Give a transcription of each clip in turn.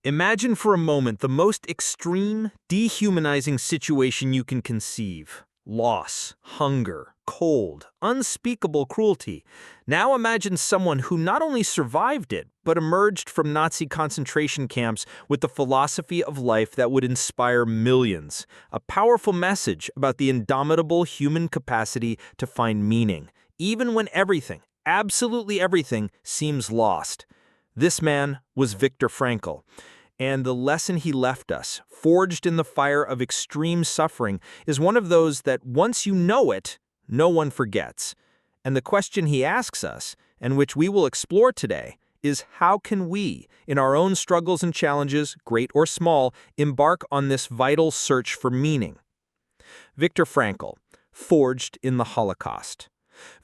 Imagine for a moment the most extreme, dehumanizing situation you can conceive. Loss, hunger, cold, unspeakable cruelty. Now imagine someone who not only survived it, but emerged from Nazi concentration camps with the philosophy of life that would inspire millions. A powerful message about the indomitable human capacity to find meaning, even when everything, absolutely everything, seems lost. This man was Viktor Frankl. And the lesson he left us, forged in the fire of extreme suffering, is one of those that once you know it, no one forgets. And the question he asks us, and which we will explore today, is how can we, in our own struggles and challenges, great or small, embark on this vital search for meaning? Viktor Frankl, forged in the Holocaust.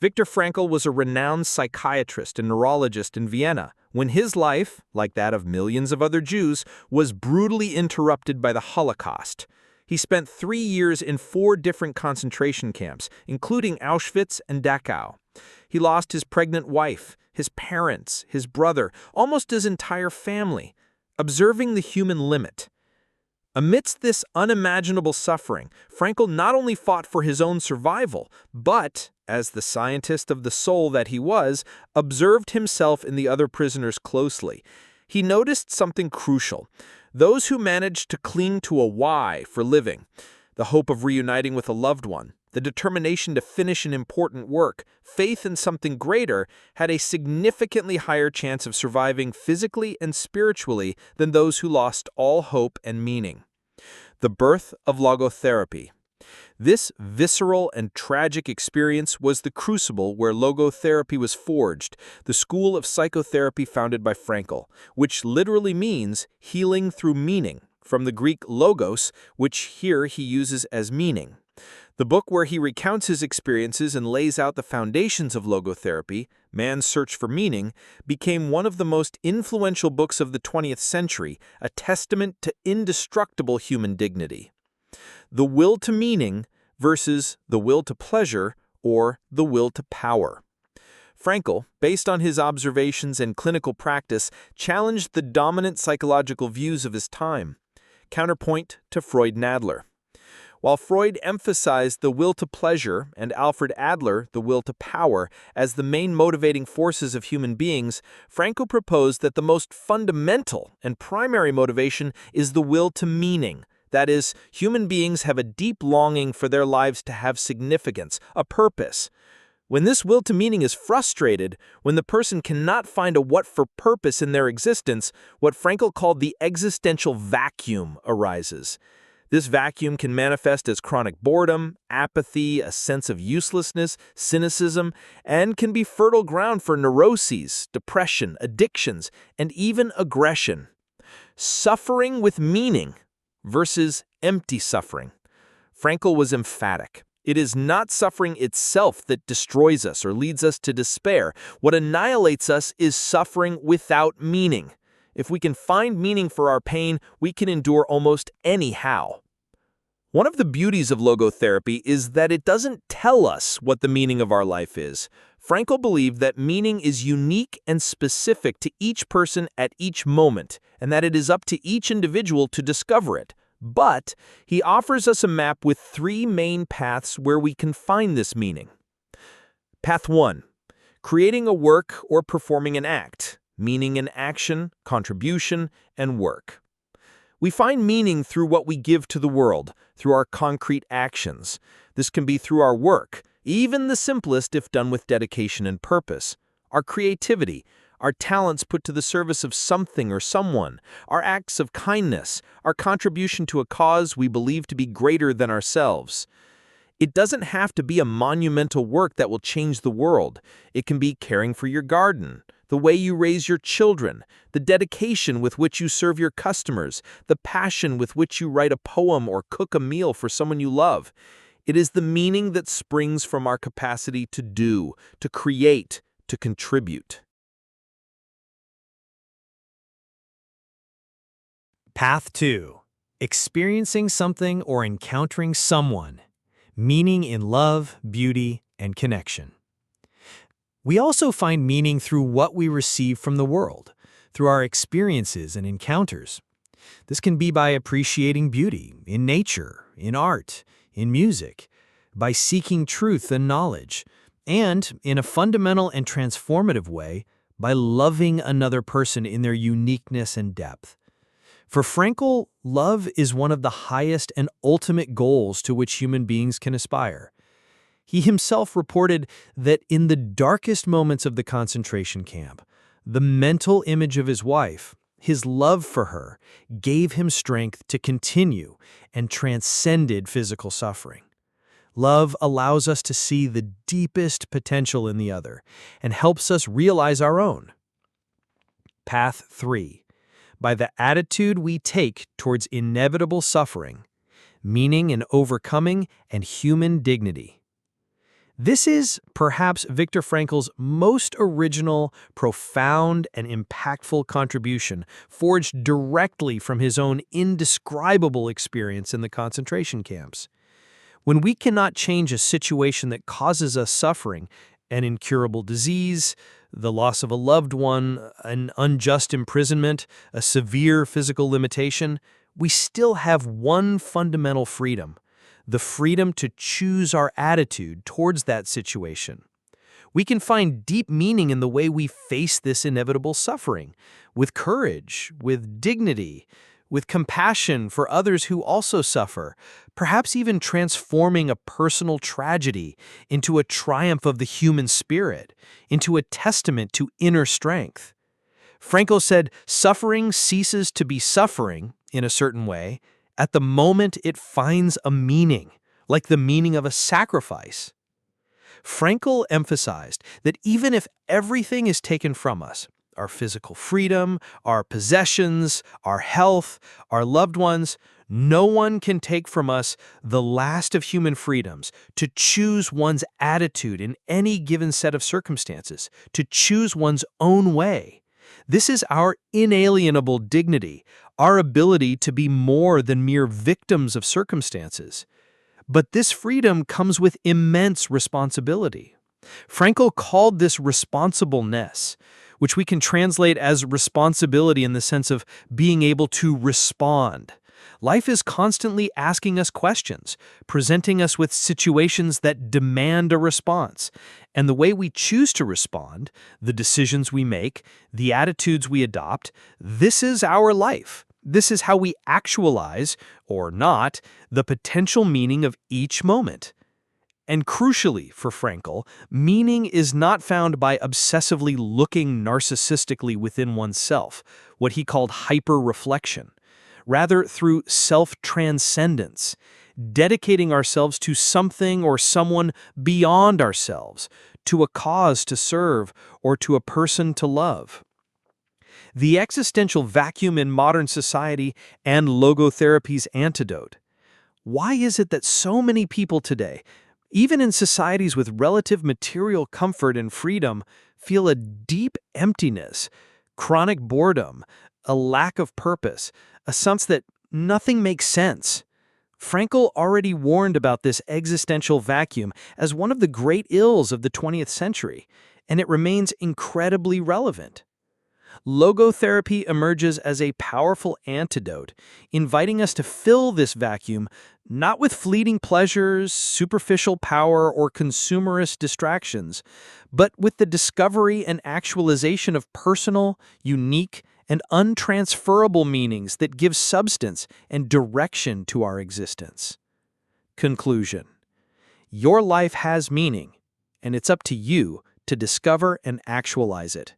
Viktor Frankl was a renowned psychiatrist and neurologist in Vienna when his life, like that of millions of other Jews, was brutally interrupted by the Holocaust. He spent 3 years in 4 different concentration camps, including Auschwitz and Dachau. He lost his pregnant wife, his parents, his brother, almost his entire family. Observing the human limit. Amidst this unimaginable suffering, Frankl not only fought for his own survival, but, as the scientist of the soul that he was, observed himself and the other prisoners closely. He noticed something crucial. Those who managed to cling to a why for living, the hope of reuniting with a loved one, the determination to finish an important work, faith in something greater, had a significantly higher chance of surviving physically and spiritually than those who lost all hope and meaning. The birth of logotherapy. This visceral and tragic experience was the crucible where logotherapy was forged, the school of psychotherapy founded by Frankl, which literally means healing through meaning, from the Greek logos, which here he uses as meaning. The book where he recounts his experiences and lays out the foundations of logotherapy, Man's Search for Meaning, became one of the most influential books of the 20th century, a testament to indestructible human dignity. The will to meaning versus the will to pleasure or the will to power. Frankl, based on his observations and clinical practice, challenged the dominant psychological views of his time. Counterpoint to Freud and Adler. While Freud emphasized the will to pleasure and Alfred Adler the will to power as the main motivating forces of human beings, Frankl proposed that the most fundamental and primary motivation is the will to meaning. That is, human beings have a deep longing for their lives to have significance, a purpose. When this will to meaning is frustrated, when the person cannot find a what for purpose in their existence, what Frankl called the existential vacuum arises. This vacuum can manifest as chronic boredom, apathy, a sense of uselessness, cynicism, and can be fertile ground for neuroses, depression, addictions, and even aggression. Suffering with meaning versus empty suffering. Frankl was emphatic. It is not suffering itself that destroys us or leads us to despair. What annihilates us is suffering without meaning. If we can find meaning for our pain, we can endure almost anyhow. One of the beauties of logotherapy is that it doesn't tell us what the meaning of our life is. Frankl believed that meaning is unique and specific to each person at each moment, and that it is up to each individual to discover it. But he offers us a map with 3 main paths where we can find this meaning. Path 1. Creating a work or performing an act. Meaning in action, contribution, and work. We find meaning through what we give to the world, through our concrete actions. This can be through our work, even the simplest if done with dedication and purpose. Our creativity, our talents put to the service of something or someone, our acts of kindness, our contribution to a cause we believe to be greater than ourselves. It doesn't have to be a monumental work that will change the world. It can be caring for your garden, the way you raise your children, the dedication with which you serve your customers, the passion with which you write a poem or cook a meal for someone you love. It is the meaning that springs from our capacity to do, to create, to contribute. Path 2. Experiencing something or encountering someone. Meaning in love, beauty, and connection. We also find meaning through what we receive from the world, through our experiences and encounters. This can be by appreciating beauty in nature, in art, in music, by seeking truth and knowledge, and, in a fundamental and transformative way, by loving another person in their uniqueness and depth. For Frankl, love is one of the highest and ultimate goals to which human beings can aspire. He himself reported that in the darkest moments of the concentration camp, the mental image of his wife, his love for her, gave him strength to continue and transcended physical suffering. Love allows us to see the deepest potential in the other and helps us realize our own. Path 3. By the attitude we take towards inevitable suffering, meaning in overcoming and human dignity. This is, perhaps, Viktor Frankl's most original, profound, and impactful contribution, forged directly from his own indescribable experience in the concentration camps. When we cannot change a situation that causes us suffering, an incurable disease, the loss of a loved one, an unjust imprisonment, a severe physical limitation, we still have one fundamental freedom: the freedom to choose our attitude towards that situation. We can find deep meaning in the way we face this inevitable suffering, with courage, with dignity, with compassion for others who also suffer, perhaps even transforming a personal tragedy into a triumph of the human spirit, into a testament to inner strength. Frankl said, suffering ceases to be suffering, in a certain way, at the moment it finds a meaning, like the meaning of a sacrifice. Frankl emphasized that even if everything is taken from us, our physical freedom, our possessions, our health, our loved ones, no one can take from us the last of human freedoms, to choose one's attitude in any given set of circumstances, to choose one's own way. This is our inalienable dignity, our ability to be more than mere victims of circumstances. But this freedom comes with immense responsibility. Frankl called this responsibleness, which we can translate as responsibility in the sense of being able to respond. Life is constantly asking us questions, presenting us with situations that demand a response. And the way we choose to respond, the decisions we make, the attitudes we adopt, this is our life. This is how we actualize, or not, the potential meaning of each moment. And crucially for Frankl, meaning is not found by obsessively looking narcissistically within oneself, what he called hyper-reflection. Rather, through self-transcendence, dedicating ourselves to something or someone beyond ourselves, to a cause to serve, or to a person to love. The existential vacuum in modern society and logotherapy's antidote. Why is it that so many people today, even in societies with relative material comfort and freedom, feel a deep emptiness, chronic boredom, a lack of purpose, a sense that nothing makes sense? Frankl already warned about this existential vacuum as one of the great ills of the 20th century, and it remains incredibly relevant. Logotherapy emerges as a powerful antidote, inviting us to fill this vacuum not with fleeting pleasures, superficial power, or consumerist distractions, but with the discovery and actualization of personal, unique, and untransferable meanings that give substance and direction to our existence. Conclusion: your life has meaning, and it's up to you to discover and actualize it.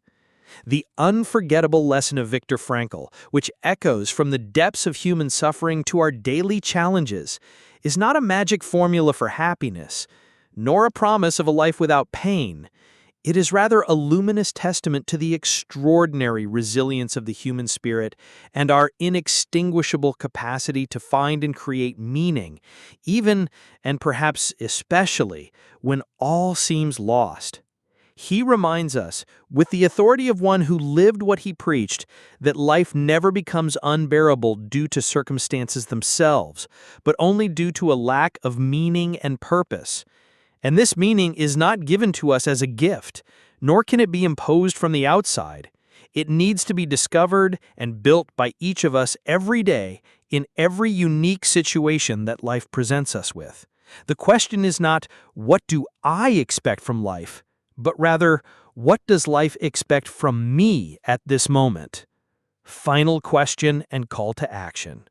The unforgettable lesson of Viktor Frankl, which echoes from the depths of human suffering to our daily challenges, is not a magic formula for happiness, nor a promise of a life without pain. It is rather a luminous testament to the extraordinary resilience of the human spirit and our inextinguishable capacity to find and create meaning, even, and perhaps especially, when all seems lost. He reminds us, with the authority of one who lived what he preached, that life never becomes unbearable due to circumstances themselves, but only due to a lack of meaning and purpose. And this meaning is not given to us as a gift, nor can it be imposed from the outside. It needs to be discovered and built by each of us every day in every unique situation that life presents us with. The question is not, what do I expect from life, but rather, what does life expect from me at this moment? Final question and call to action.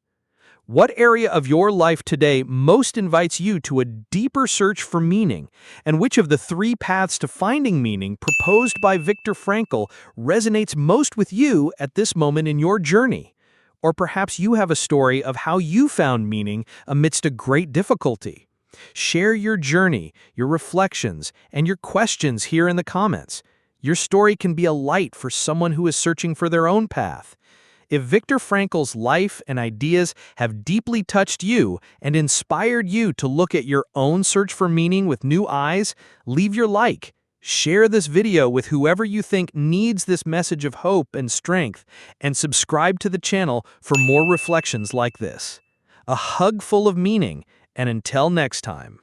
What area of your life today most invites you to a deeper search for meaning, and which of the 3 paths to finding meaning proposed by Viktor Frankl resonates most with you at this moment in your journey? Or perhaps you have a story of how you found meaning amidst a great difficulty. Share your journey, your reflections, and your questions here in the comments. Your story can be a light for someone who is searching for their own path. If Viktor Frankl's life and ideas have deeply touched you and inspired you to look at your own search for meaning with new eyes, leave your like. Share this video with whoever you think needs this message of hope and strength, and subscribe to the channel for more reflections like this. A hug full of meaning, and until next time.